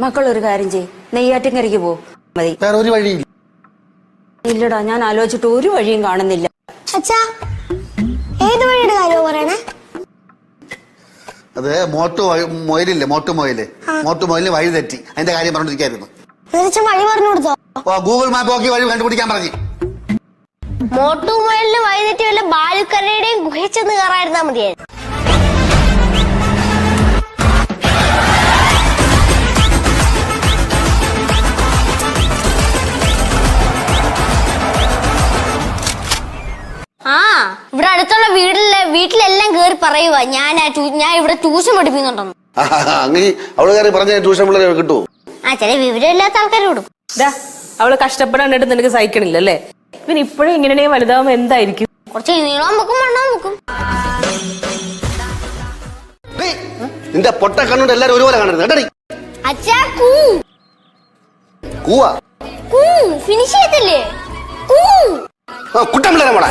മക്കളൊരു കാര്യം ചെയ്, നെയ്യാറ്റിൻകരയ്ക്ക് പോ. മതി. വേറെ ഒരു വഴിയില്ല. ഇല്ലടാ, ഞാൻ ആലോചിച്ചിട്ട് ഒരു വഴിയും കാണുന്നില്ല. അച്ഛാ, ഏത് വഴിയുടെ കാര്യമാണ് പറയണേ? അത് മോട്ടുമൊയിലില്ലേ, മോട്ടുമൊയിലിന് വഴി തെറ്റി, അതിന്റെ കാര്യം പറഞ്ഞിരിക്കായിരുന്നു. വഴി പറഞ്ഞു കൊടുത്തോ? ഗൂഗിൾ മാപ്പ് നോക്കി വഴി കണ്ടുപിടിക്കാൻ പറഞ്ഞു. മോട്ടുമൊയിലിന് വഴി തെറ്റി വല്ല ബാലുക്കരയുടെയും ഗുഹ ചെന്ന് കയറായിരുന്നാ മതിയായിരുന്നു. ഇവിടെ അടുത്തുള്ള വീട്ടിലെല്ലാം കേറി പറയുക ഞാൻ ഇവിടെ ട്യൂഷൻ പഠിപ്പിക്കുന്നുണ്ടെന്ന്. അങ്ങനെ അവള് കയറി പറഞ്ഞ ട്യൂഷൻ പിള്ളേരെ കിട്ടുമോ? ചില വിവരമില്ലാത്ത ആൾക്കാർ വിടും. അവള് കഷ്ടപ്പെടാനായിട്ട് നിനക്ക് സഹിക്കണില്ലല്ലേ? ഇവൻ ഇപ്പോഴും ഇങ്ങനെ വലുതാവുമ്പോ എന്തായിരിക്കും? കുറച്ച് നീളം വെക്കും, വണ്ണം വെക്കും. നിന്റെ പൊട്ട കണ്ണുകൊണ്ട് എല്ലാരും ഒരുപോലെ കാണരുത് കേട്ടടി. അച്ഛാ, ഫിനിഷ് ചെയ്തില്ലേ? കുട്ടൻ പിള്ളേരെ മോളെ